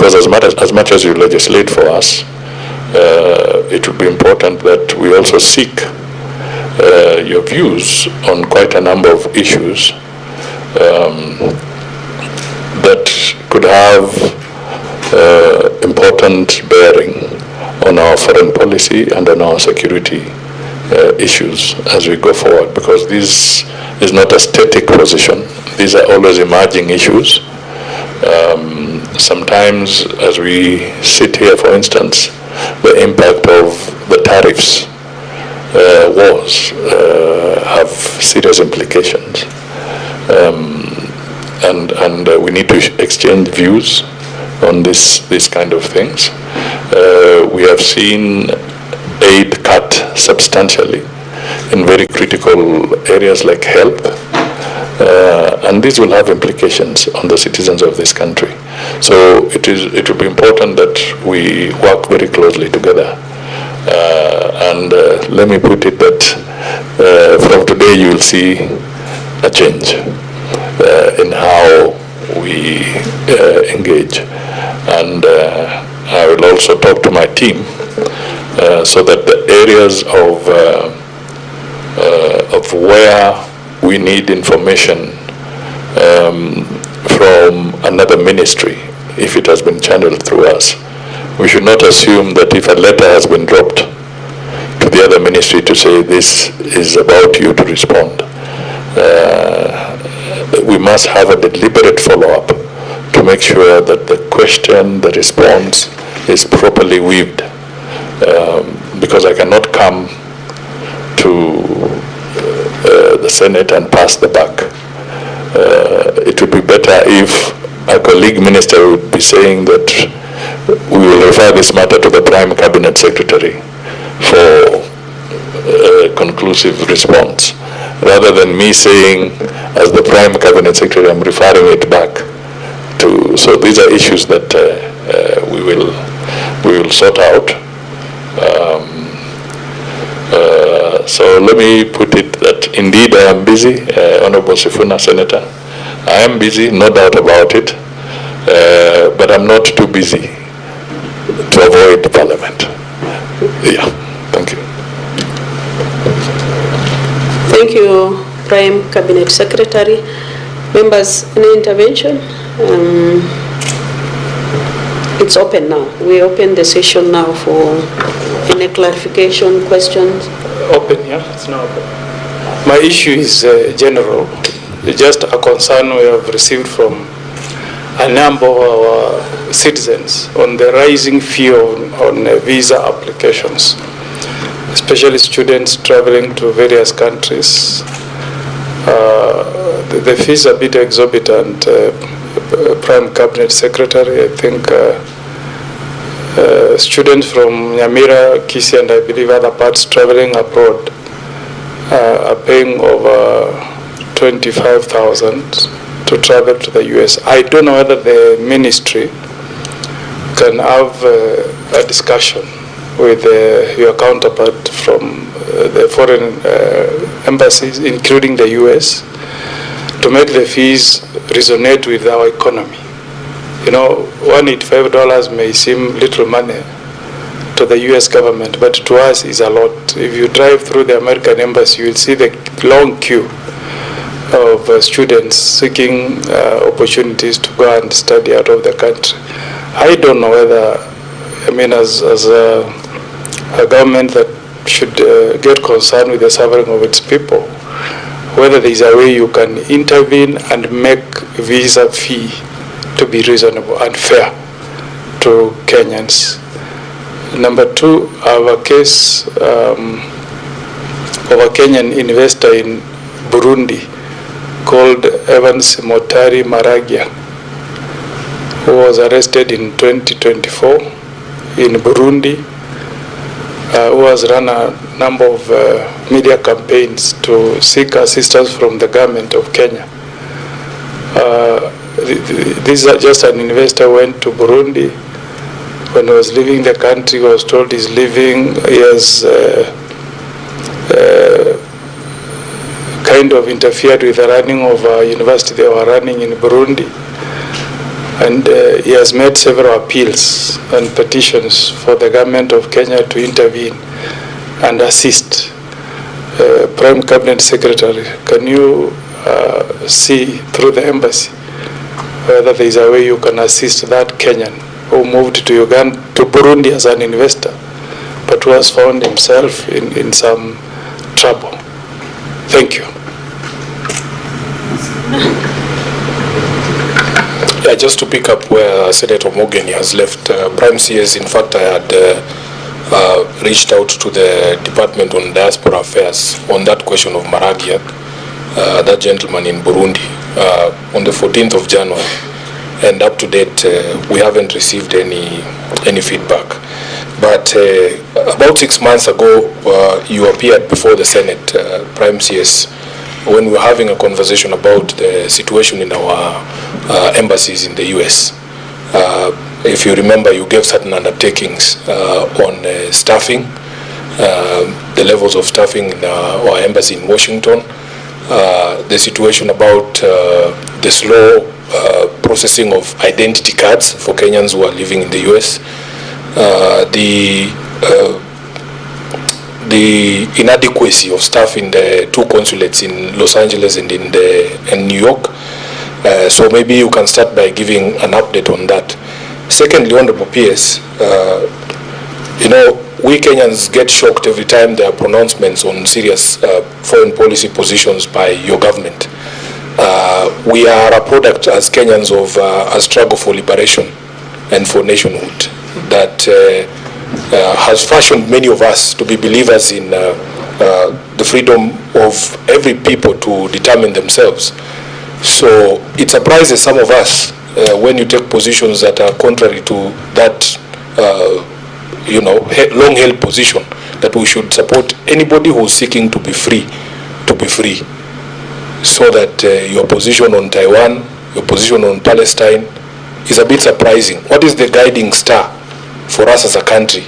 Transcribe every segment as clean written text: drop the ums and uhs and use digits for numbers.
because as much as you legislate for us, it would be important that we also seek your views on quite a number of issues that could have important bearing on our foreign policy and on our security issues as we go forward, because this is not a static position. These are always emerging issues. Sometimes, as we sit here, for instance, the impact of the tariffs wars have serious implications, and we need to exchange views on these kind of things. We have seen aid cut substantially in very critical areas like health, and these will have implications on the citizens of this country. So it will be important that we work very closely together. And let me put it that from today you will see a change in how we engage. And I will also talk to my team so that the areas of where we need information from another ministry, if it has been channeled through us, we should not assume that if a letter has been dropped to the other ministry to say this is about you to respond, we must have a deliberate follow-up to make sure that the question, the response is properly weaved, because I cannot come to the Senate and pass the buck. It would be better if a colleague minister would be saying that we will refer this matter to the Prime Cabinet Secretary for a conclusive response, rather than me saying, as the Prime Cabinet Secretary, I'm referring it back to. So these are issues that we will sort out. So let me put it that indeed I am busy, Honorable Sifuna, Senator. I am busy, no doubt about it, but I'm not too busy to avoid Parliament. Yeah, thank you. Thank you, Prime Cabinet Secretary. Members, any intervention? It's open now. We open the session now for any clarification, questions. Open, yeah, it's now open. My issue is general. It's just a concern we have received from a number of our citizens on the rising fee on visa applications, especially students traveling to various countries. The fees are a bit exorbitant. Prime Cabinet Secretary, I think students from Nyamira, Kisii, and I believe other parts traveling abroad are paying over $25,000 to travel to the US. I don't know whether the ministry can have a discussion with your counterpart from the foreign embassies, including the US, to make the fees resonate with our economy. You know, $185 may seem little money to the US government, but to us is a lot. If you drive through the American embassy, you will see the long queue of students seeking opportunities to go and study out of the country. I don't know whether, I mean, as a government that should get concerned with the suffering of its people, whether there is a way you can intervene and make visa fee to be reasonable and fair to Kenyans. Number two, I have a case of a Kenyan investor in Burundi called Evans Motari Maragia, who was arrested in 2024 in Burundi, who has run a number of media campaigns to seek assistance from the government of Kenya. This is just an investor who went to Burundi. When he was leaving the country, he was told he's leaving. He has kind of interfered with the running of a university they were running in Burundi. And he has made several appeals and petitions for the government of Kenya to intervene and assist. Prime Cabinet Secretary, can you see through the embassy whether there is a way you can assist that Kenyan who moved to Burundi as an investor, but who has found himself in some trouble? Thank you. Yeah, just to pick up where Senator Mogeni has left, Prime CS, in fact, I had reached out to the Department on Diaspora Affairs on that question of Maragia, that gentleman in Burundi, on the 14th of January. And up to date, we haven't received any feedback. But about 6 months ago, you appeared before the Senate, Prime CS, when we were having a conversation about the situation in our embassies in the US. If you remember, you gave certain undertakings on staffing, the levels of staffing in our embassy in Washington, the situation about the slow processing of identity cards for Kenyans who are living in the US, the inadequacy of staff in the 2 consulates in Los Angeles and in New York. So maybe you can start by giving an update on that. Secondly, Honorable PS, we Kenyans get shocked every time there are pronouncements on serious foreign policy positions by your government. We are a product as Kenyans of a struggle for liberation and for nationhood that has fashioned many of us to be believers in the freedom of every people to determine themselves. So it surprises some of us when you take positions that are contrary to that long-held position that we should support anybody who's seeking to be free, so that your position on Taiwan, your position on Palestine is a bit surprising. What is the guiding star for us as a country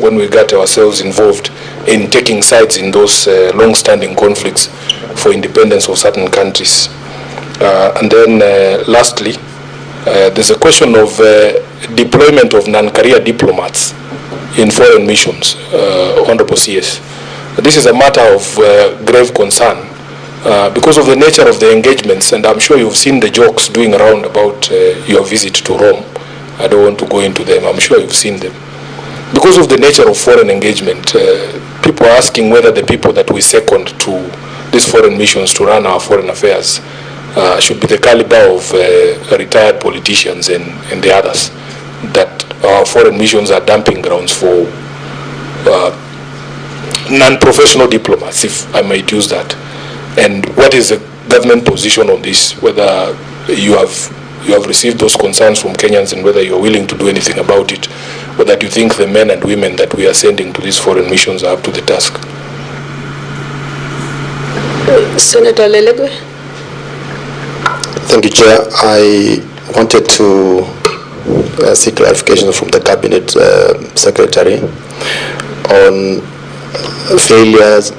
when we got ourselves involved in taking sides in those long-standing conflicts for independence of certain countries? And then lastly, there's a question of deployment of non-career diplomats in foreign missions, Honorable CS. This is a matter of grave concern because of the nature of the engagements, and I'm sure you've seen the jokes doing around about your visit to Rome. I don't want to go into them. I'm sure you've seen them. Because of the nature of foreign engagement, people are asking whether the people that we second to these foreign missions to run our foreign affairs should be the caliber of retired politicians and the others, that our foreign missions are dumping grounds for non-professional diplomats, if I might use that. And what is the government position on this, whether you have received those concerns from Kenyans and whether you're willing to do anything about it, whether you think the men and women that we are sending to these foreign missions are up to the task? Senator Lelegwe. Thank you, Chair. I wanted to seek clarification from the Cabinet Secretary on failures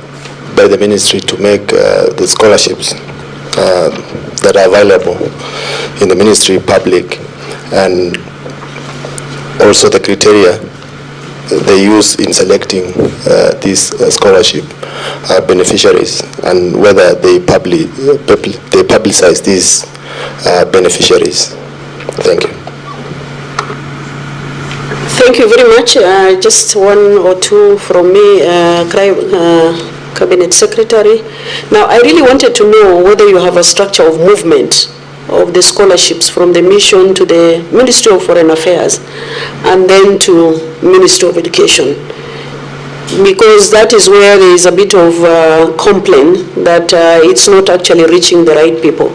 by the Ministry to make the scholarships that are available in the Ministry public, and also the criteria they use in selecting these scholarship beneficiaries, and whether they publicize these beneficiaries. Thank you. Thank you very much. Just one or two from me, Cabinet Secretary. Now, I really wanted to know whether you have a structure of movement of the scholarships from the mission to the Ministry of Foreign Affairs and then to Ministry of Education, because that is where there is a bit of complaint that it's not actually reaching the right people.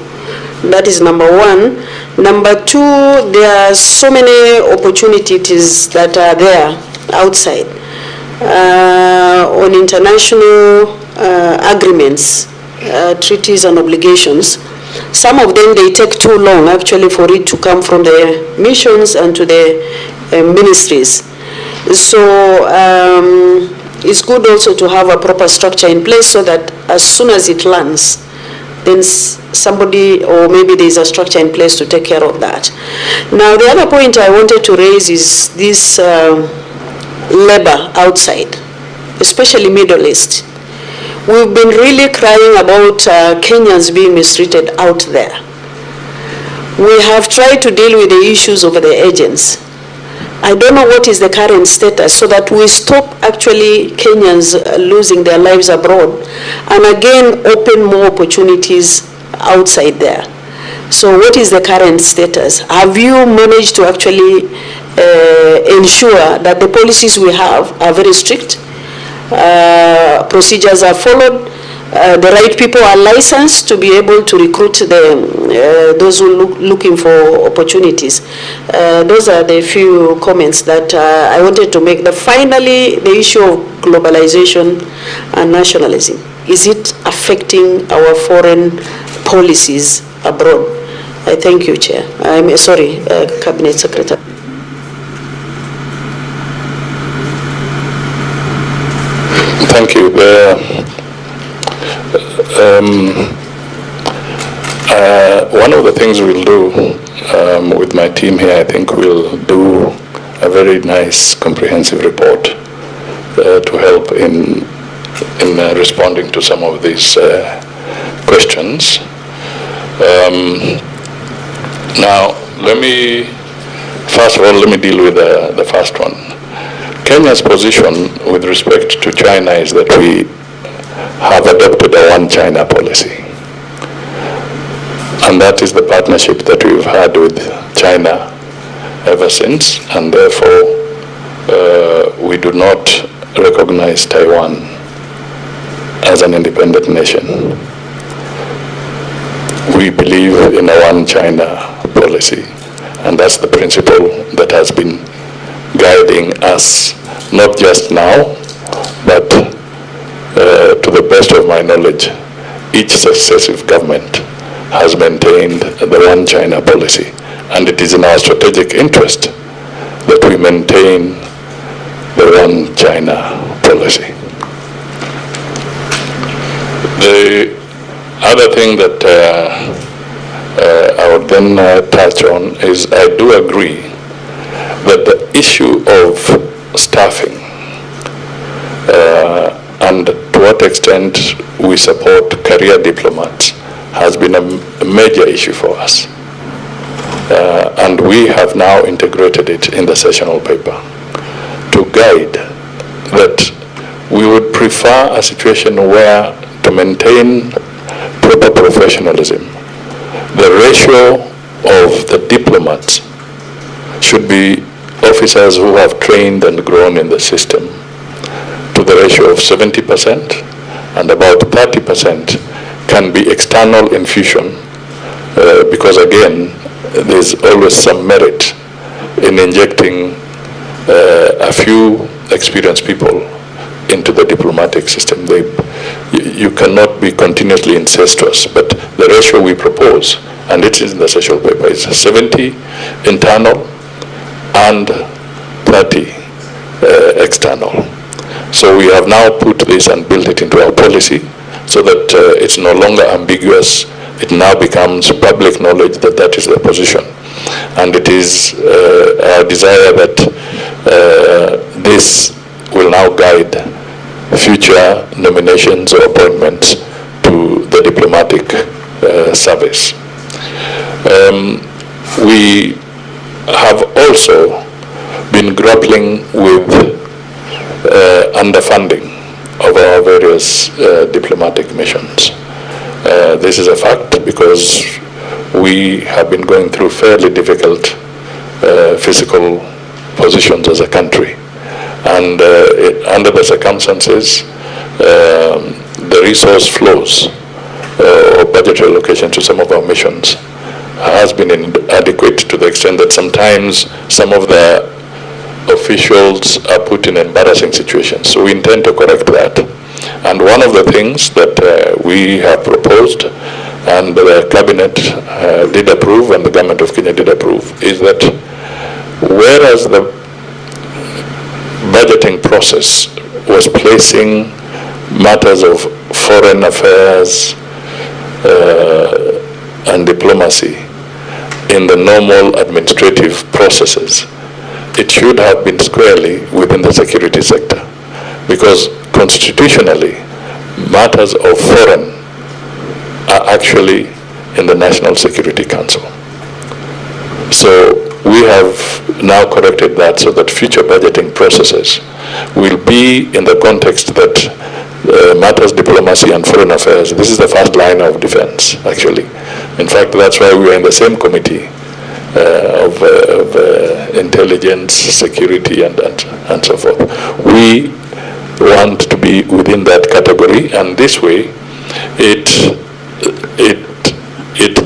That is number one. Number two, there are so many opportunities that are there outside on international agreements, treaties and obligations. Some of them, they take too long actually for it to come from the missions and to the ministries. So it's good also to have a proper structure in place so that as soon as it lands, then somebody, or maybe there's a structure in place to take care of that. Now, the other point I wanted to raise is this labor outside, especially Middle East. We've been really crying about Kenyans being mistreated out there. We have tried to deal with the issues over the agents. I don't know what is the current status, so that we stop actually Kenyans losing their lives abroad, and again open more opportunities outside there. So what is the current status? Have you managed to actually ensure that the policies we have are very strict, procedures are followed, the right people are licensed to be able to recruit those who are looking for opportunities? Those are the few comments that I wanted to make. Finally, the issue of globalization and nationalism. Is it affecting our foreign policies abroad? I thank you, Chair. I'm sorry, Cabinet Secretary. Thank you. One of the things we'll do with my team here, I think we'll do a very nice comprehensive report to help in responding to some of these questions. Now, first of all, let me deal with the first one. Kenya's position with respect to China is that we have adopted a one China policy. And that is the partnership that we've had with China ever since, and therefore we do not recognize Taiwan as an independent nation. We believe in a one China policy, and that's the principle that has been guiding us, not just now, but to the best of my knowledge, each successive government has maintained the one China policy, and it is in our strategic interest that we maintain the one China policy. The other thing that I would then touch on is I do agree that the issue of staffing and to what extent we support career diplomats has been a major issue for us. And we have now integrated it in the sessional paper to guide that we would prefer a situation where, to maintain proper professionalism, the ratio of the diplomats should be officers who have trained and grown in the system to the ratio of 70%, and about 30% can be external infusion, because again, there's always some merit in injecting a few experienced people into the diplomatic system. You cannot be continuously incestuous, but the ratio we propose, and it is in the sessional paper, is 70 internal and 30 external. So we have now put this and built it into our policy so that it's no longer ambiguous. It now becomes public knowledge that that is the position. And it is our desire that this will now guide future nominations or appointments to the diplomatic service. We have also been grappling with underfunding of our various diplomatic missions. This is a fact because we have been going through fairly difficult physical positions as a country. And under the circumstances, the resource flows or budgetary allocation to some of our missions has been inadequate to the extent that sometimes some of the officials are put in embarrassing situations. So we intend to correct that. And one of the things that we have proposed and the cabinet did approve and the government of Kenya did approve is that whereas the budgeting process was placing matters of foreign affairs, and diplomacy in the normal administrative processes, it should have been squarely within the security sector, because constitutionally matters of foreign are actually in the National Security Council. So we have now corrected that so that future budgeting processes will be in the context that matters diplomacy and foreign affairs. This is the first line of defense, actually. In fact, that's why we are in the same committee of intelligence, security, and so forth. We want to be within that category, and this way it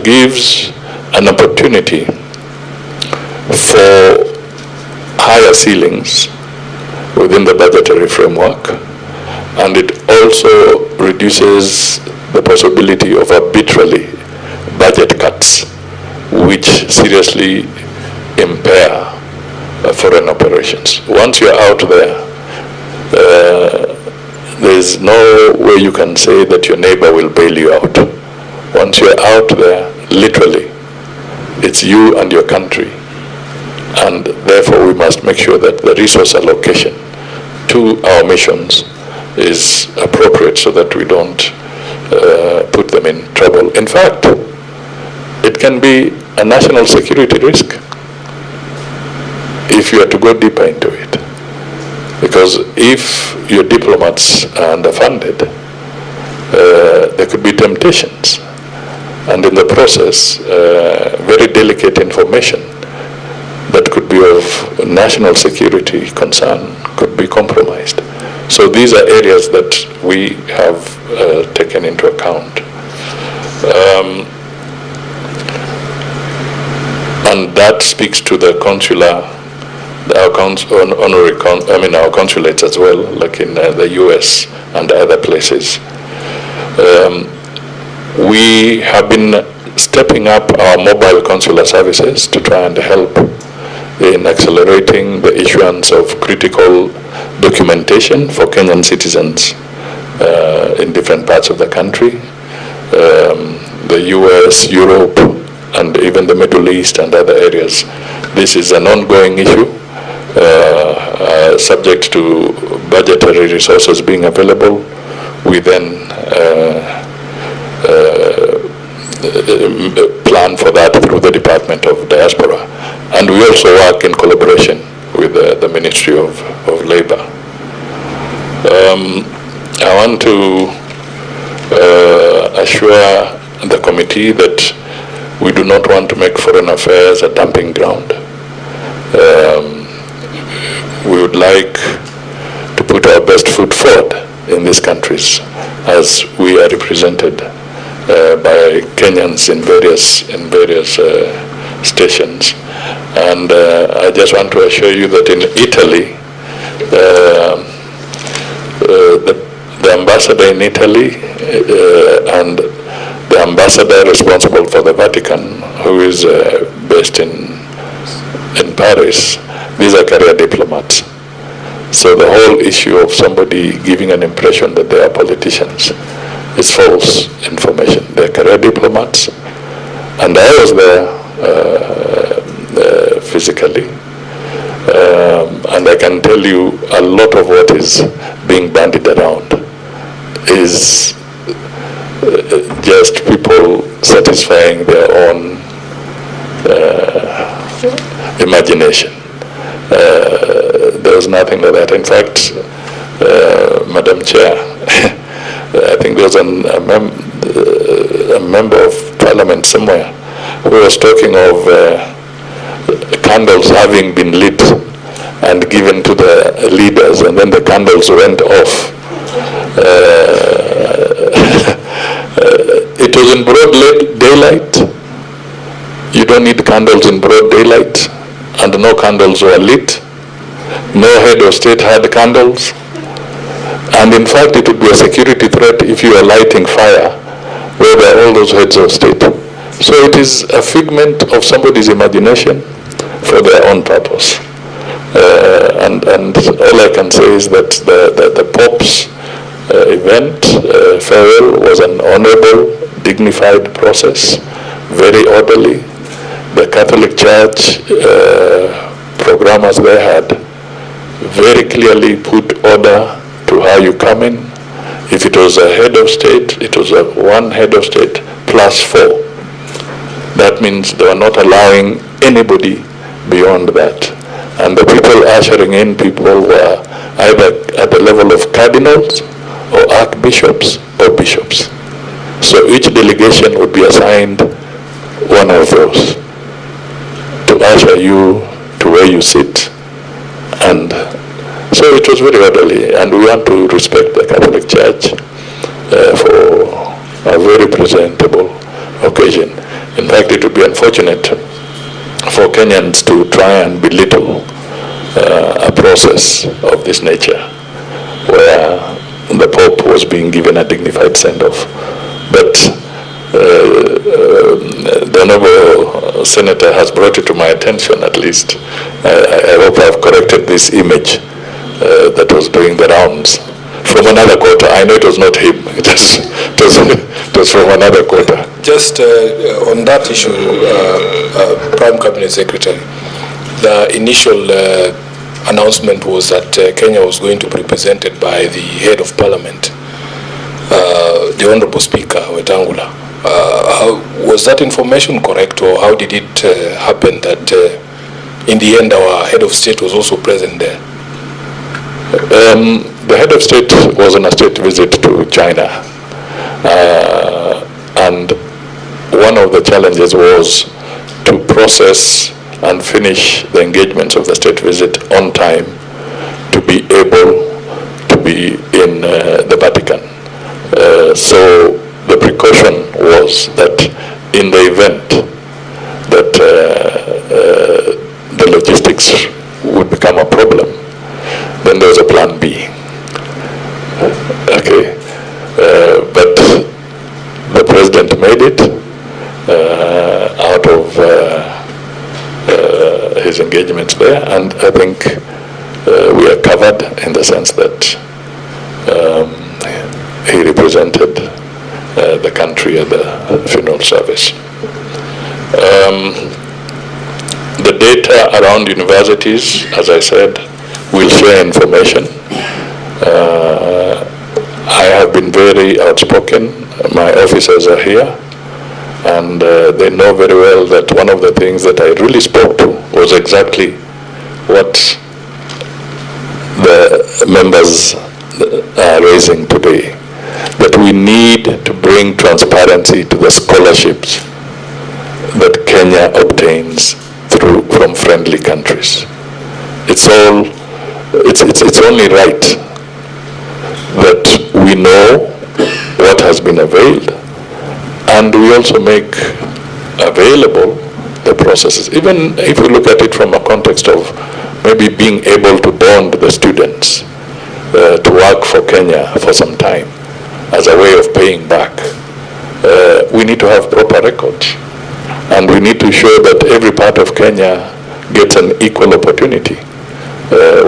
gives an opportunity for higher ceilings within the budgetary framework, and it also reduces the possibility of arbitrarily budget cuts which seriously impair foreign operations. Once you're out there, there's no way you can say that your neighbor will bail you out. Once you're out there, literally, it's you and your country. And therefore we must make sure that the resource allocation to our missions is appropriate so that we don't put them in trouble. In fact, it can be a national security risk if you are to go deeper into it. Because if your diplomats are underfunded, there could be temptations. And in the process, very delicate information that could be of national security concern could be compromised. So these are areas that we have taken into account. And that speaks to the consular, our consulates as well, like in the US and other places. We have been stepping up our mobile consular services to try and help in accelerating the issuance of critical documentation for Kenyan citizens in different parts of the country. The US, Europe, and even the Middle East and other areas. This is an ongoing issue, subject to budgetary resources being available. We then plan for that through the Department of Diaspora. And we also work in collaboration with the Ministry of Labor. I want to assure the committee that we do not want to make foreign affairs a dumping ground. We would like to put our best foot forward in these countries as we are represented by Kenyans in various stations. And I just want to assure you that in Italy, the ambassador in Italy and the ambassador responsible for the Vatican, who is based in Paris, these are career diplomats. So the whole issue of somebody giving an impression that they are politicians is false information. They're career diplomats, and I was there physically, and I can tell you a lot of what is being bandied around is just people satisfying their own imagination. There was nothing like that. In fact, Madam Chair, I think there was a member of Parliament somewhere who was talking of candles having been lit and given to the leaders, and then the candles went off. It was in broad daylight. You don't need candles in broad daylight, and no candles were lit. No head of state had candles. And in fact, it would be a security threat if you are lighting fire where there are all those heads of state. So it is a figment of somebody's imagination for their own purpose. And all I can say is that the Pope's event, farewell, was an honorable, dignified process, very orderly. The Catholic Church programmers they had very clearly put order to how you come in. If it was a head of state, it was one head of state plus 4. That means they were not allowing anybody beyond that. And the people ushering in people were either at the level of cardinals or archbishops or bishops. So each delegation would be assigned one of those to usher you to where you sit. And so it was very orderly, and we want to respect the Catholic Church for a very presentable occasion. In fact, it would be unfortunate for Kenyans to try and belittle a process of this nature where the Pope was being given a dignified send-off. But the Honourable Senator has brought it to my attention, at least. I hope I've corrected this image that was doing the rounds from another quarter. I know it was not him. It was from another quarter. Just on that issue, Prime Cabinet Secretary, the initial announcement was that Kenya was going to be represented by the head of parliament, the Honorable Speaker Wetangula. Was that information correct, or how did it happen that in the end our head of state was also present there? The head of state was on a state visit to China, and one of the challenges was to process and finish the engagements of the state visit on time to be able to be in the Vatican. So the precaution was that in the event that the logistics would become a problem, then there was a plan B. Okay, but the president made it out of his engagements there, and I think we are covered in the sense that he represented the country at the funeral service. The data around universities, as I said, will share information. I have been very outspoken. My officers are here, and they know very well that one of the things that I really spoke to was exactly what the members are raising today, that we need to bring transparency to the scholarships that Kenya obtains from friendly countries. It's only right that we know what has been availed, and we also make available the processes. Even if we look at it from a context of maybe being able to bond the students to work for Kenya for some time as a way of paying back, we need to have proper records, and we need to show that every part of Kenya gets an equal opportunity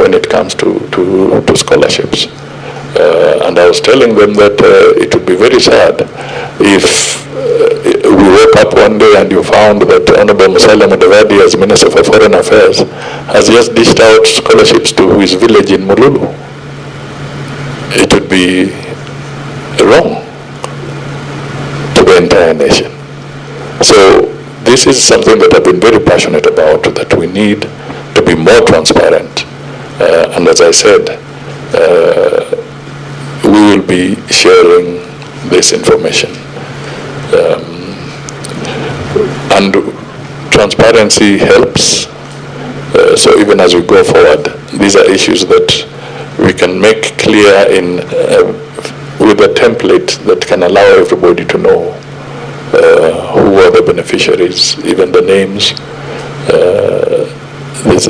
when it comes to scholarships. And I was telling them that it would be very sad if we woke up one day and you found that Honorable Mudavadi, as Minister for Foreign Affairs, has just dished out scholarships to his village in Mululu. It would be wrong to the entire nation. So this is something that I've been very passionate about, that we need to be more transparent. And as I said, we will be sharing this information. And transparency helps. So even as we go forward, these are issues that we can make clear with a template that can allow everybody to know who are the beneficiaries, even the names.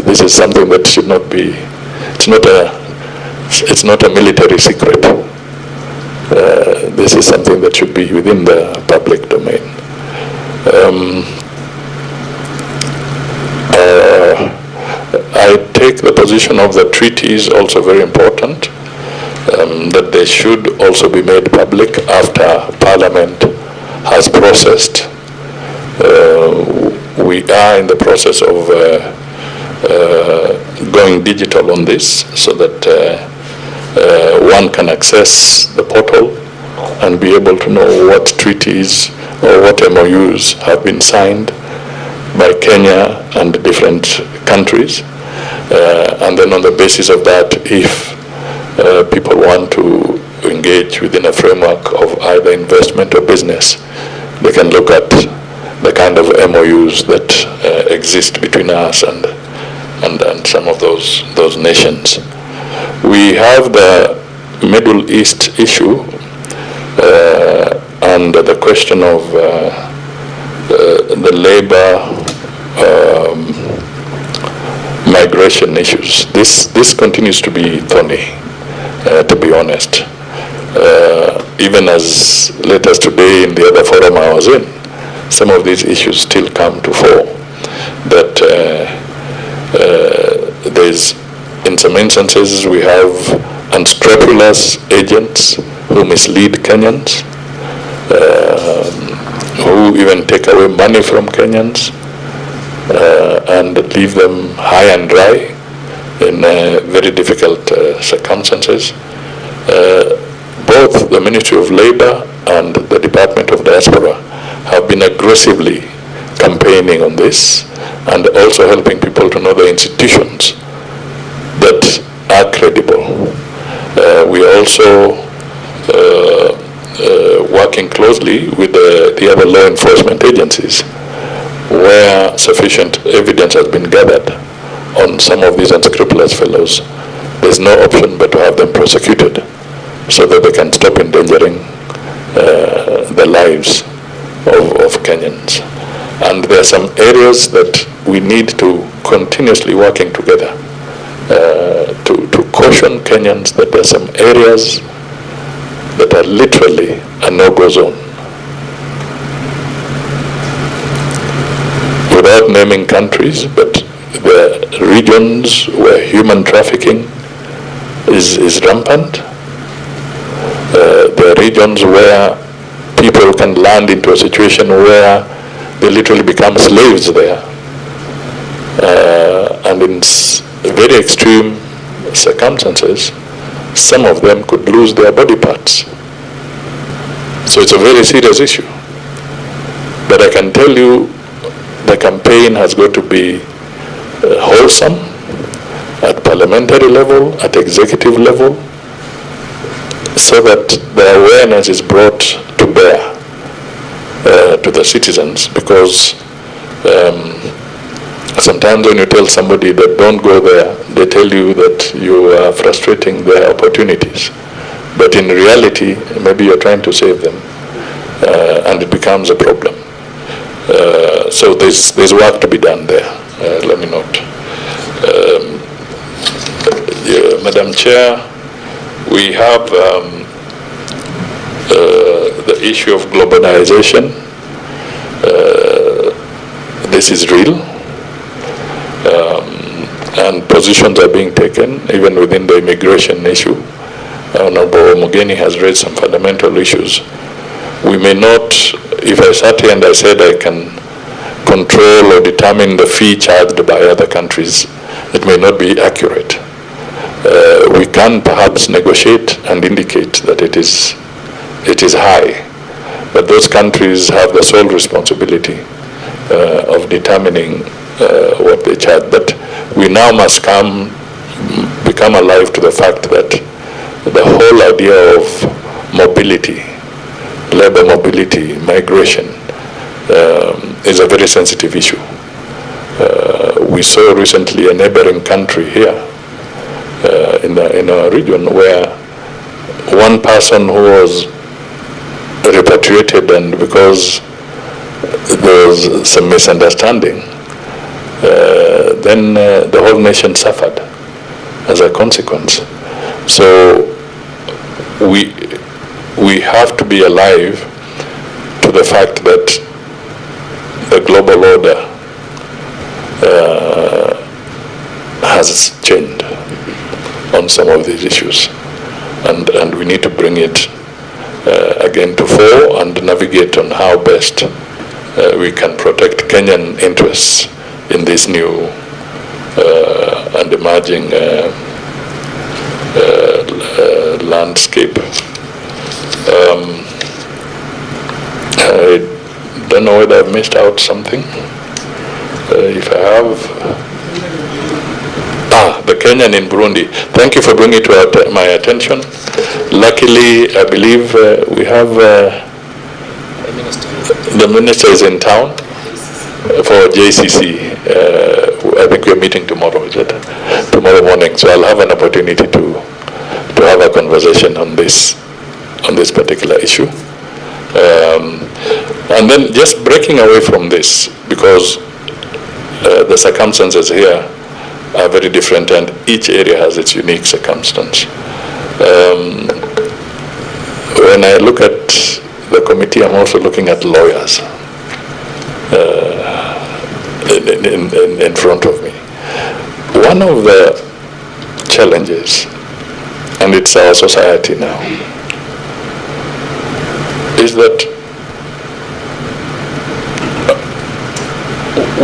This is something that should not be, it's not a military secret. This is something that should be within the public domain. I take the position of the treaties also very important, that they should also be made public after Parliament has processed. We are in the process of going digital on this so that one can access the portal and be able to know what treaties or what MOUs have been signed by Kenya and different countries. And then on the basis of that, if people want to engage within a framework of either investment or business, they can look at the kind of MOUs that exist between us and some of those nations. We have the Middle East issue and the question of the labor migration issues. This continues to be thorny, to be honest. Even as late as today in the other forum I was in, some of these issues still come to fore. That there's, in some instances, we have unscrupulous agents who mislead Kenyans, who even take away money from Kenyans and leave them high and dry in very difficult circumstances. Both the Ministry of Labor and the Department of Diaspora have been aggressively campaigning on this and also helping people to know the institutions that are credible. We are also working closely with the other law enforcement agencies where sufficient evidence has been gathered on some of these unscrupulous fellows. There's no option but to have them prosecuted so that they can stop endangering the lives of Kenyans. And there are some areas that we need to continuously working together to caution Kenyans that there are some areas that are literally a no-go zone. Without naming countries, but the regions where human trafficking is rampant, the regions where people can land into a situation where they literally become slaves there, and in very extreme circumstances, some of them could lose their body parts. So it's a very serious issue. But I can tell you the campaign has got to be wholesome at parliamentary level, at executive level, so that the awareness is brought to bear to the citizens, because sometimes when you tell somebody that don't go there, they tell you that you are frustrating their opportunities. But in reality, maybe you're trying to save them, and it becomes a problem. So there's work to be done there. Let me note. Madam Chair, we have the issue of globalization. This is real. And positions are being taken, even within the immigration issue. Honorable Mugeni has raised some fundamental issues. We may not, if I sat here and I said I can control or determine the fee charged by other countries, it may not be accurate. We can perhaps negotiate and indicate that it is high, but those countries have the sole responsibility of determining what they charge. But we now must become alive to the fact that the whole idea of mobility, labor mobility, migration, is a very sensitive issue. We saw recently a neighboring country here in our region where one person who was repatriated, and because there was some misunderstanding, then the whole nation suffered as a consequence. So we have to be alive to the fact that the global order has changed on some of these issues, and we need to bring it again again to fore and navigate on how best we can protect Kenyan interests in this new and emerging landscape. I don't know whether I've missed out something. If I have, the Kenyan in Burundi. Thank you for bringing it to my attention. Luckily, I believe we have the minister is in town for JCC. I think we're meeting tomorrow, is it? Tomorrow morning. So I'll have an opportunity to have a conversation on this particular issue. And then just breaking away from this, because the circumstances here are very different and each area has its unique circumstance. When I look at the committee, I'm also looking at lawyers in front of me. One of the challenges, and it's our society now, is that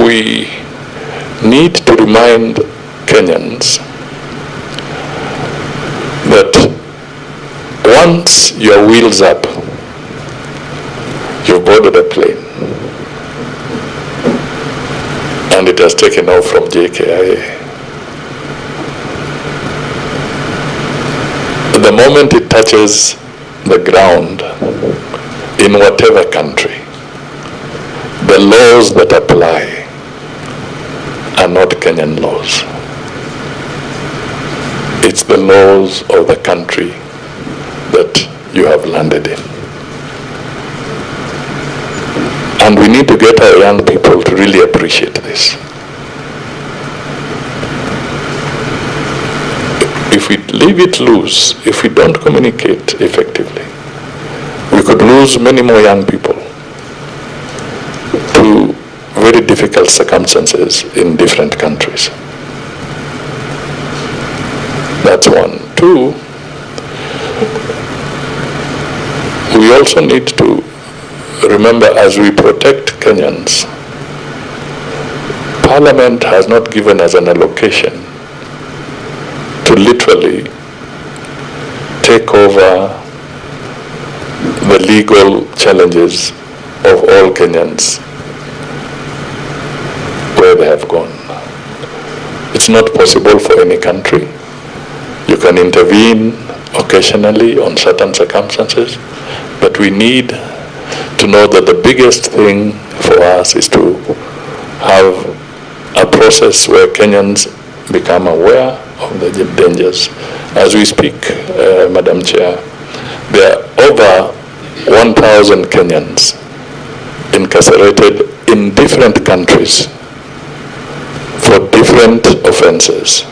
we need to remind Kenyans that once your wheel's up, you've boarded a plane and it has taken off from JKIA. The moment it touches the ground in whatever country, the laws that apply are not Kenyan laws. It's the laws of the country that you have landed in. And we need to get our young people to really appreciate this. If we leave it loose, if we don't communicate effectively, we could lose many more young people to very difficult circumstances in different countries. That's one. Two, we also need to remember, as we protect Kenyans, Parliament has not given us an allocation to literally take over the legal challenges of all Kenyans where they have gone. It's not possible for any country. You can intervene occasionally on certain circumstances, but we need to know that the biggest thing for us is to have a process where Kenyans become aware of the dangers. As we speak, Madam Chair, there are over 1,000 Kenyans incarcerated in different countries for different offenses.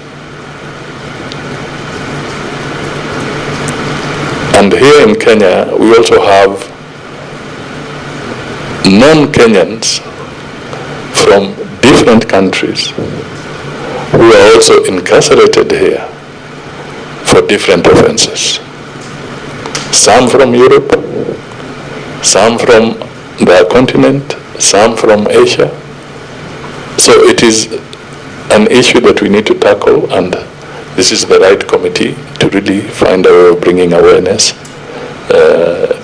And here in Kenya, we also have non-Kenyans from different countries who are also incarcerated here for different offenses. Some from Europe, some from the continent, some from Asia. So it is an issue that we need to tackle, and this is the right committee to really find a way of bringing awareness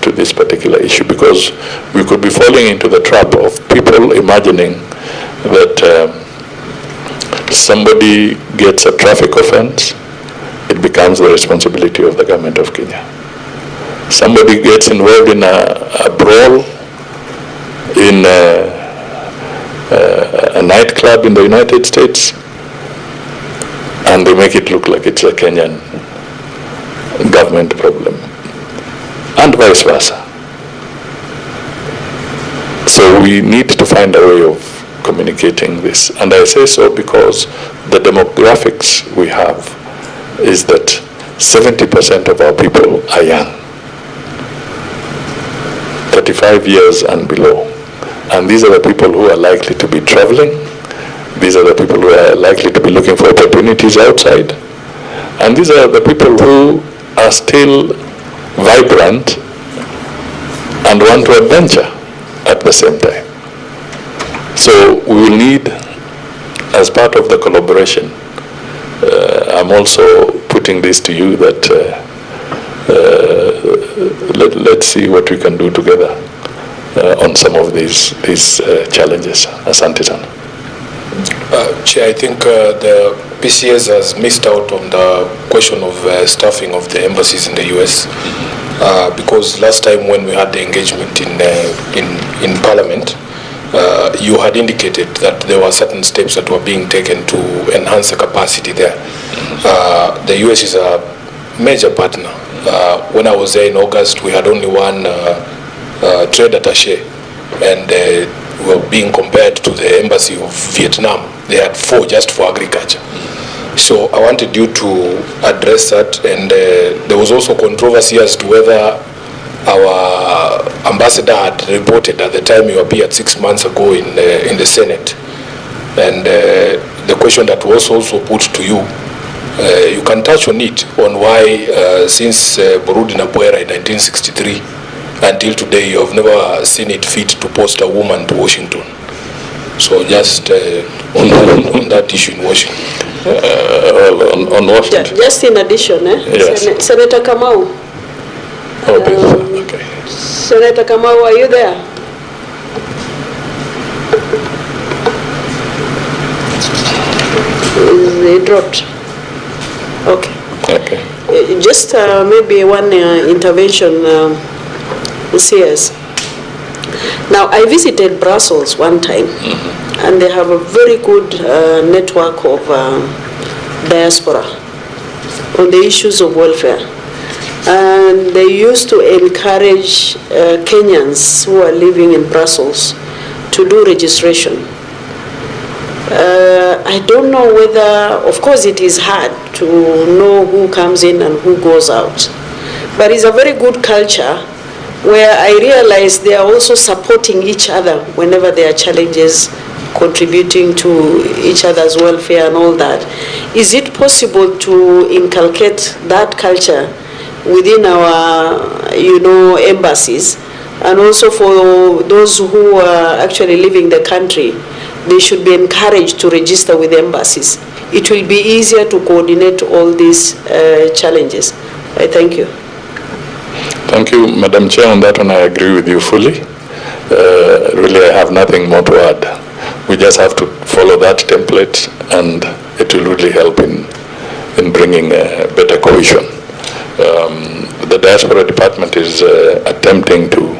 to this particular issue, because we could be falling into the trap of people imagining that somebody gets a traffic offense, it becomes the responsibility of the government of Kenya. Somebody gets involved in a brawl in a nightclub in the United States, and they make it look like it's a Kenyan government problem, and vice versa. So we need to find a way of communicating this. And I say so because the demographics we have is that 70% of our people are young, 35 years and below. And these are the people who are likely to be traveling. These are the people who are likely to be looking for opportunities outside. And these are the people who are still vibrant and want to adventure at the same time. So we will need, as part of the collaboration, I'm also putting this to you that let's see what we can do together on some of these challenges. Asante sana. Chair, I think the PCS has missed out on the question of staffing of the embassies in the US because last time when we had the engagement in Parliament, you had indicated that there were certain steps that were being taken to enhance the capacity there. The US is a major partner. When I was there in August, we had only one trade attaché, and were being compared to the embassy of Vietnam. They had 4 just for agriculture. So I wanted you to address that, and there was also controversy as to whether our ambassador had reported at the time you appeared 6 months ago in the Senate. And the question that was also put to you, you can touch on it, on why since Burudi Nabuera in 1963 until today you have never seen it fit to post a woman to Washington. So just on that issue in Washington. On Washington. Just in addition, Yes. Senator Kamau. Okay. Senator Kamau, are you there? They dropped. Okay. Okay. Just maybe one intervention, CS. Now, I visited Brussels one time, and they have a very good network of diaspora on the issues of welfare. And they used to encourage Kenyans who are living in Brussels to do registration. I don't know whether, of course it is hard to know who comes in and who goes out, but it's a very good culture where I realize they are also supporting each other whenever there are challenges, contributing to each other's welfare and all that. Is it possible to inculcate that culture within our, embassies, and also for those who are actually leaving the country, they should be encouraged to register with embassies. It will be easier to coordinate all these challenges. I thank you. Thank you, Madam Chair. On that one, I agree with you fully. Really, I have nothing more to add. We just have to follow that template, and it will really help in bringing better cohesion. The Diaspora Department is attempting to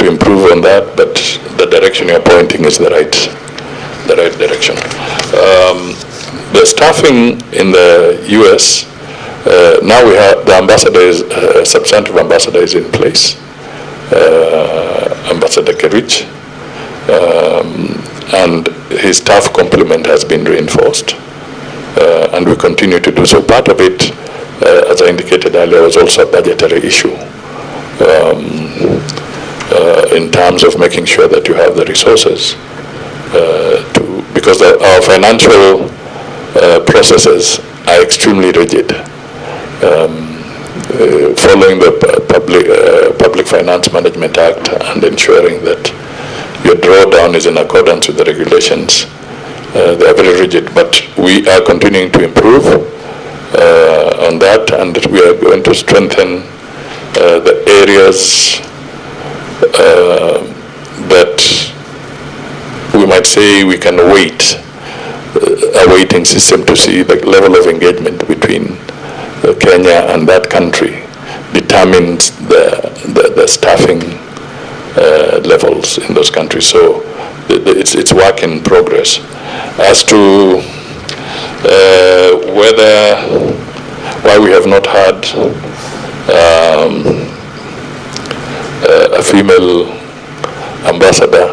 improve on that, but the direction you're pointing is the right direction. The staffing in the U.S., now we have the ambassador substantive ambassador is in place, Ambassador Kerich, and his staff complement has been reinforced, and we continue to do so. Part of it, as I indicated earlier, was also a budgetary issue in terms of making sure that you have the resources because our financial processes are extremely rigid. Following the Public Finance Management Act and ensuring that your drawdown is in accordance with the regulations, they are very rigid, but we are continuing to improve on that, and we are going to strengthen the areas that we might say we can wait, a waiting system to see the level of engagement between Kenya and that country determines the staffing levels in those countries. So it's work in progress. As to why we have not had a female ambassador,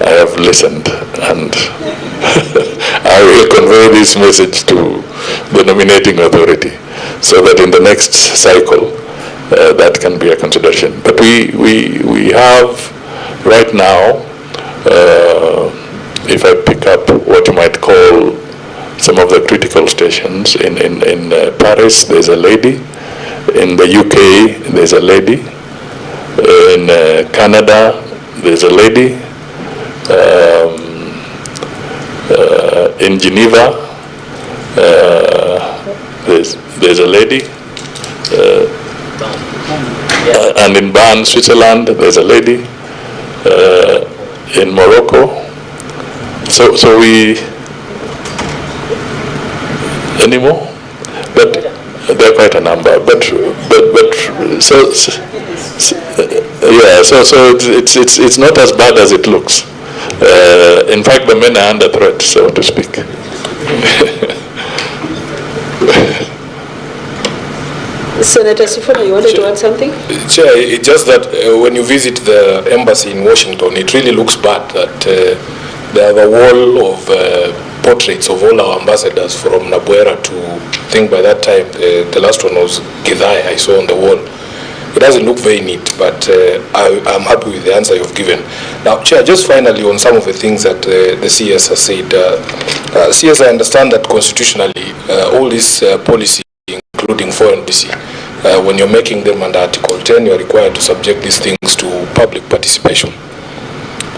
I have listened, and I will convey this message to the nominating authority so that in the next cycle that can be a consideration. But we have right now, if I pick up what you might call some of the critical stations, in Paris there's a lady, in the UK there's a lady, In Canada, there's a lady. In Geneva, there's a lady. And in Bern, Switzerland, there's a lady. In Morocco. So we, any more? But there are quite a number. But yeah. So it's not as bad as it looks. In fact, the men are under threat, so to speak. Senator Sifuna, you wanted to add something? Chair, it's just that when you visit the embassy in Washington, it really looks bad that they have a wall of portraits of all our ambassadors from Nabuera to, I think by that time, the last one was Githai, I saw on the wall. It doesn't look very neat, but I'm happy with the answer you've given. Now, Chair, just finally on some of the things that the CS has said. CS, I understand that constitutionally, all this policy, including foreign policy, when you're making them under Article 10, you're required to subject these things to public participation.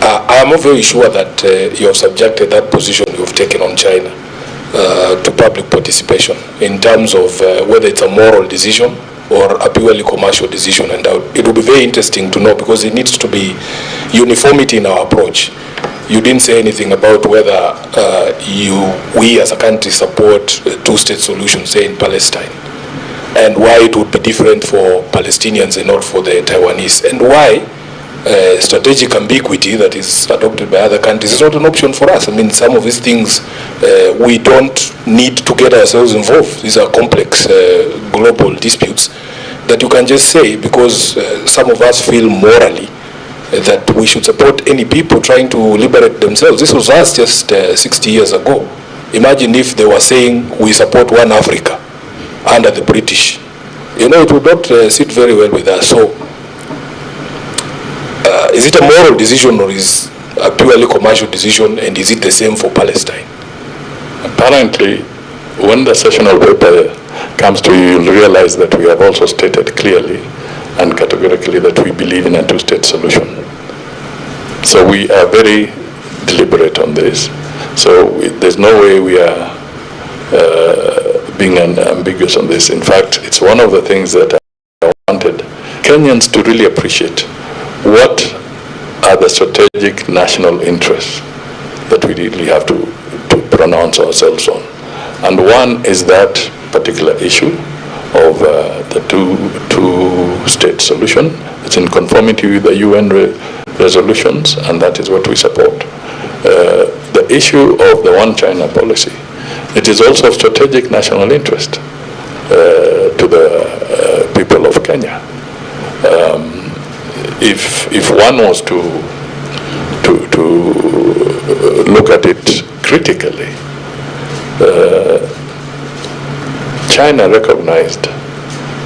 I am not very sure that you have subjected that position you've taken on China to public participation in terms of whether it's a moral decision or a purely commercial decision. And it will be very interesting to know, because it needs to be uniformity in our approach. You didn't say anything about whether we as a country support a two-state solution, say in Palestine, and why it would be different for Palestinians and not for the Taiwanese, and why strategic ambiguity that is adopted by other countries is not an option for us. I mean, some of these things we don't need to get ourselves involved. These are complex global disputes that you can just say because some of us feel morally that we should support any people trying to liberate themselves. This was us just 60 years ago. Imagine if they were saying we support one Africa under the British. You know, it would not sit very well with us. So is it a moral decision or is a purely commercial decision, and is it the same for Palestine? Apparently, when the sessional paper comes to you, you'll realize that we have also stated clearly and categorically that we believe in a two-state solution. So we are very deliberate on this. So there's no way we are being ambiguous on this. In fact, it's one of the things that I wanted Kenyans to really appreciate. What are the strategic national interests that we really have to pronounce ourselves on? And one is that particular issue of the two-state solution. It's in conformity with the UN resolutions, and that is what we support. The issue of the one China policy, it is also of strategic national interest to the people of Kenya. If one was to look at it critically, China recognized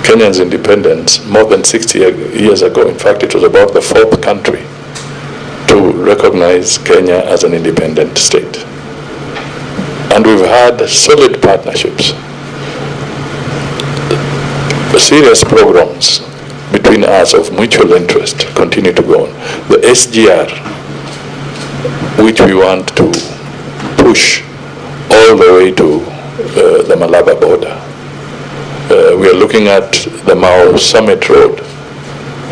Kenya's independence more than 60 years ago. In fact, it was about the fourth country to recognize Kenya as an independent state. And we've had solid partnerships, serious programs between us of mutual interest continue to go on. The SGR, which we want to push all the way to the Malaba border. We are looking at the Mao Summit Road,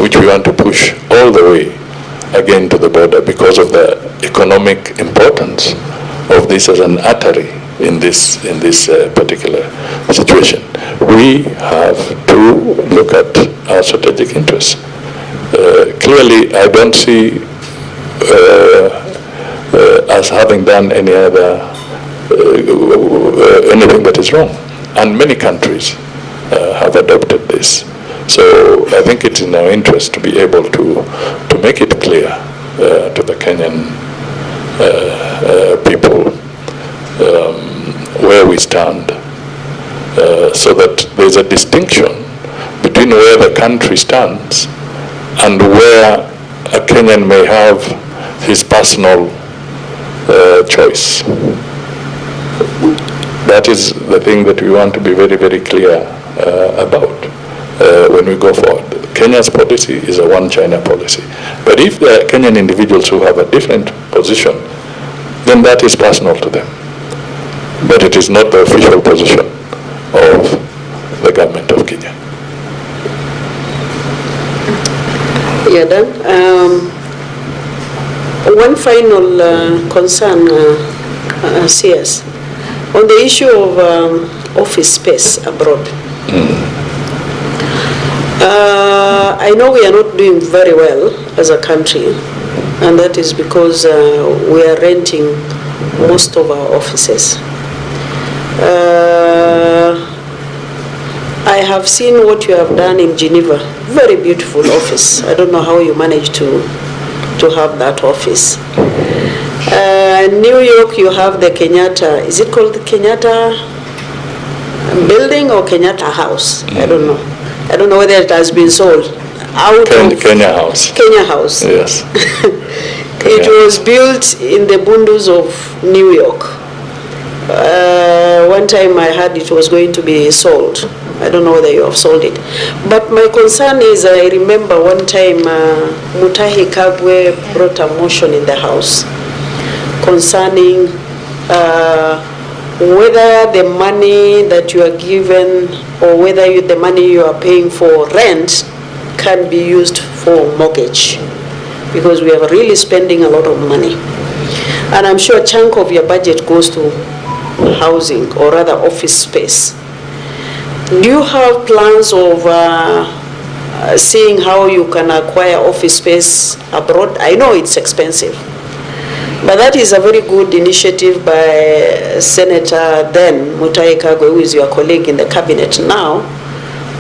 which we want to push all the way again to the border because of the economic importance of this as an artery in this particular situation. We have to look at our strategic interests. Clearly, I don't see us having done any other anything that is wrong, and many countries have adopted this. So I think it's in our interest to be able to make it clear to the Kenyan people where we stand, so that there's a distinction between where the country stands and where a Kenyan may have his personal choice. That is the thing that we want to be very, very clear about when we go forward. Kenya's policy is a one China policy. But if there are Kenyan individuals who have a different position, then that is personal to them. But it is not the official position of the government of Kenya. Yeah, done. One final concern, CS, on the issue of office space abroad. I know we are not doing very well as a country, and that is because we are renting most of our offices. I have seen what you have done in Geneva. Very beautiful office. I don't know how you managed to have that office. New York, you have the Kenyatta. Is it called the Kenyatta building or Kenyatta House? I don't know. I don't know whether it has been sold. Kenya House. Kenya House. Yes. It was built in the bundles of New York. One time I heard it was going to be sold. I don't know whether you have sold it. But my concern is, I remember one time Mutahi Kagwe brought a motion in the House concerning whether the money that you are given or whether the money you are paying for rent can be used for mortgage, because we are really spending a lot of money. And I'm sure a chunk of your budget goes to housing or rather office space. Do you have plans of seeing how you can acquire office space abroad? I know it's expensive, but that is a very good initiative by Senator then Mutahi Kagwe, who is your colleague in the cabinet now,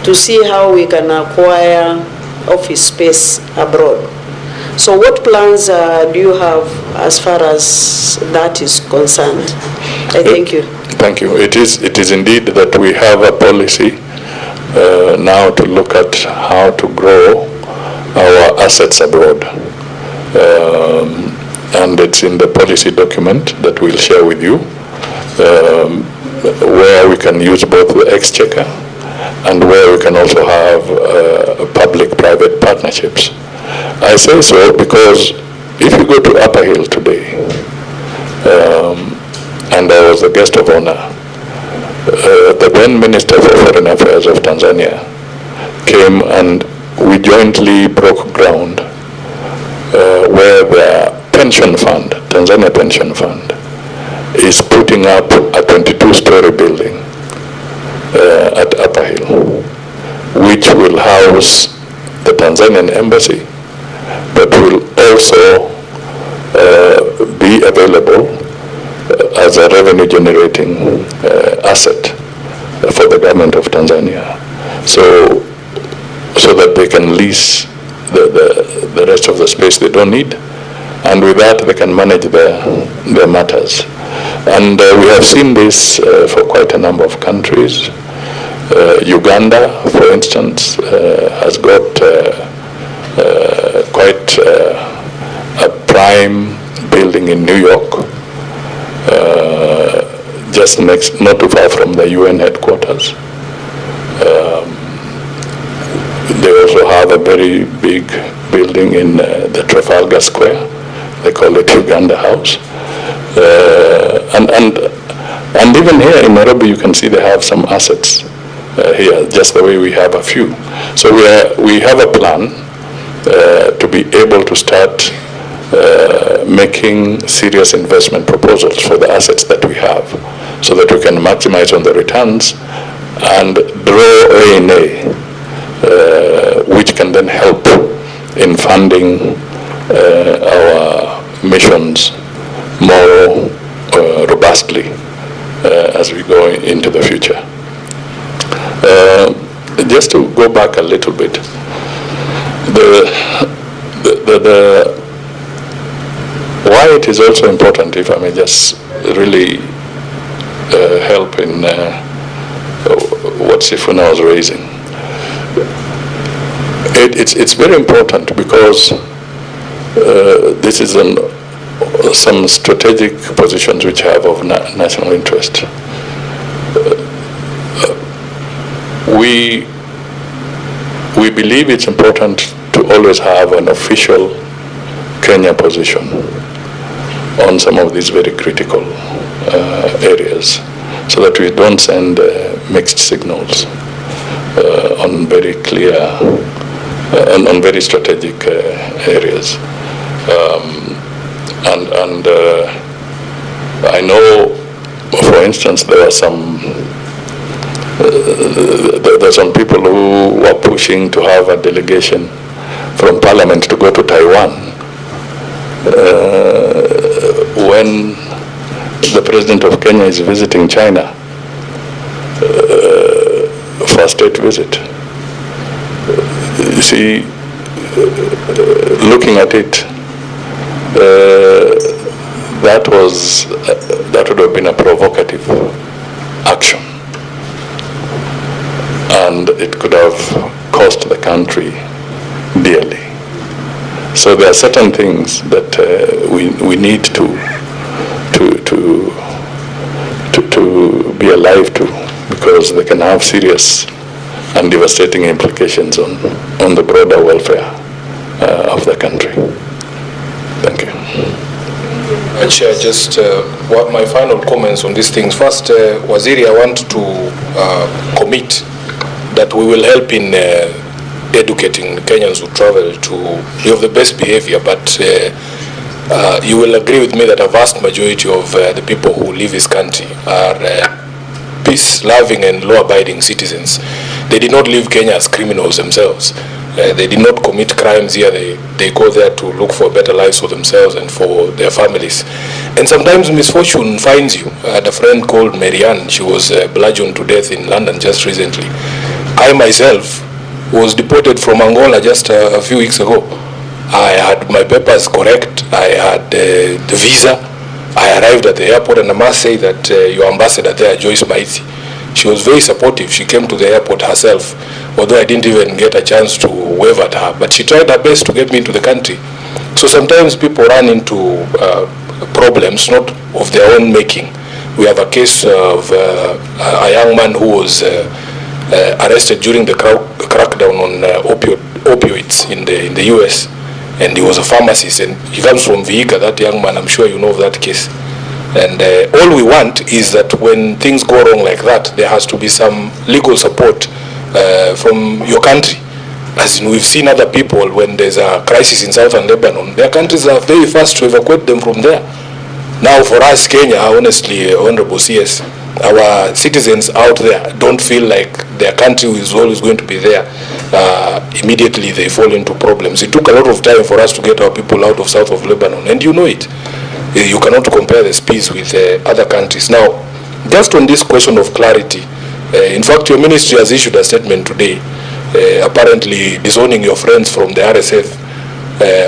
to see how we can acquire office space abroad. So what plans do you have as far as that is concerned? I thank you. Thank you. It is indeed that we have a policy now to look at how to grow our assets abroad. And it's in the policy document that we'll share with you, where we can use both the exchequer and where we can also have public-private partnerships. I say so because if you go to Upper Hill today, and I was a guest of honor, the then Minister for Foreign Affairs of Tanzania came and we jointly broke ground where the pension fund, Tanzania Pension Fund, is putting up a 22-story building at Upper Hill, which will house the Tanzanian embassy, but will also be available as a revenue-generating asset for the government of Tanzania, so that they can lease the rest of the space they don't need, and with that they can manage their matters. And we have seen this for quite a number of countries. Uganda, for instance, has got quite a prime building in New York, just not too far from the UN headquarters. They also have a very big building in the Trafalgar Square. They call it Uganda House. And even here in Nairobi, you can see they have some assets here, just the way we have a few. So we have a plan to be able to start making serious investment proposals for the assets that we have, so that we can maximize on the returns and draw A&A, which can then help in funding our missions more robustly as we go into the future. Just to go back a little bit, why it is also important, if I may just really help in what Sifuna was raising. It's very important because this is some strategic positions which have of national interest. we believe it's important to always have an official Kenya position on some of these very critical areas, so that we don't send mixed signals on very clear, on very strategic areas. And I know, for instance, there are some people who were pushing to have a delegation from Parliament to go to Taiwan when the President of Kenya is visiting China for a state visit. You see, looking at it, that would have been a provocative action, and it could have cost the country dearly. So there are certain things that we need to be alive to, because they can have serious and devastating implications on the broader welfare of the country. Thank you. Chair, just what my final comments on these things. First, Waziri, I want to commit that we will help in educating Kenyans who travel to live the best behavior, but you will agree with me that a vast majority of the people who live this country are peace-loving and law-abiding citizens. They did not leave Kenya as criminals themselves. They did not commit crimes here. They go there to look for better lives for themselves and for their families. And sometimes misfortune finds you. I had a friend called Marianne. She was bludgeoned to death in London just recently. I myself was deported from Angola just a few weeks ago. I had my papers correct. I had the visa. I arrived at the airport, and I must say that your ambassador there, Joyce Maiti, she was very supportive. She came to the airport herself, although I didn't even get a chance to wave at her, but she tried her best to get me into the country. So sometimes people run into problems not of their own making. We have a case of a young man who was arrested during the crackdown on opioids in the US, and he was a pharmacist, and he comes from Vihiga, that young man. I'm sure you know of that case. And all we want is that when things go wrong like that, there has to be some legal support from your country. As in, we've seen other people, when there's a crisis in southern Lebanon, their countries are very fast to evacuate them from there. Now for us, Kenya, honestly, Honorable CS, our citizens out there don't feel like their country is always going to be there. Immediately they fall into problems. It took a lot of time for us to get our people out of south of Lebanon, and you know it. You cannot compare the speeds with other countries. Now, just on this question of clarity, in fact, your ministry has issued a statement today, apparently disowning your friends from the RSF.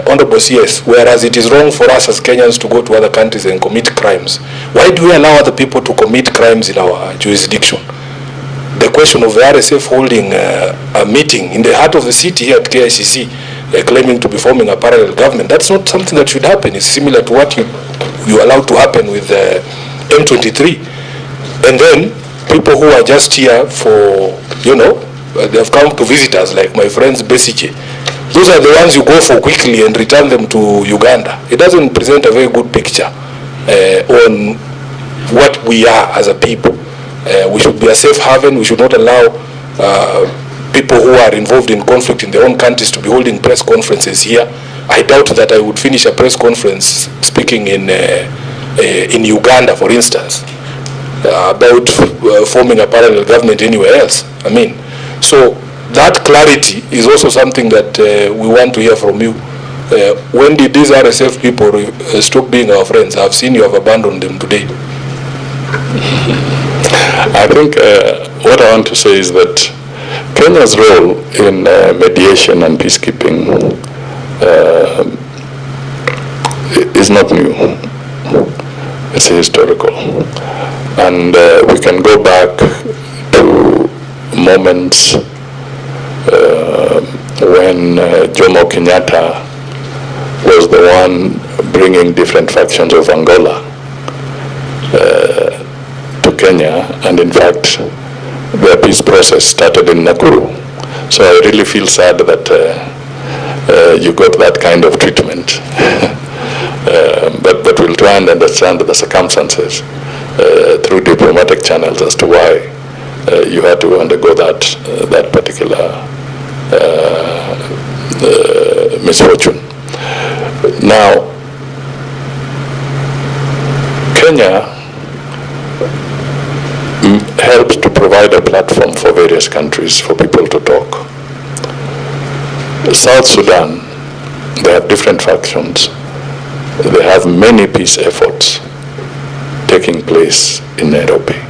Honorable CS, whereas it is wrong for us as Kenyans to go to other countries and commit crimes, why do we allow other people to commit crimes in our jurisdiction? The question of the RSF holding a meeting in the heart of the city here at KICC, claiming to be forming a parallel government, that's not something that should happen. It's similar to what you allowed to happen with M23. And then people who are just here for, they have come to visit us, like my friends Besije. Those are the ones you go for quickly and return them to Uganda. It doesn't present a very good picture on what we are as a people. We should be a safe haven. We should not allow people who are involved in conflict in their own countries to be holding press conferences here. I doubt that I would finish a press conference speaking in Uganda, for instance, about forming a parallel government anywhere else. So that clarity is also something that we want to hear from you. When did these RSF people stop being our friends? I've seen you have abandoned them today. I think what I want to say is that Kenya's role in mediation and peacekeeping is not new. It's historical. And we can go back to moments when Jomo Kenyatta was the one bringing different factions of Angola to Kenya, and in fact their peace process started in Nakuru. So I really feel sad that you got that kind of treatment. But we'll try and understand the circumstances through diplomatic channels as to why you had to undergo that particular misfortune. Now, Kenya helps to provide a platform for various countries for people to talk. South Sudan, they have different factions. They have many peace efforts taking place in Nairobi.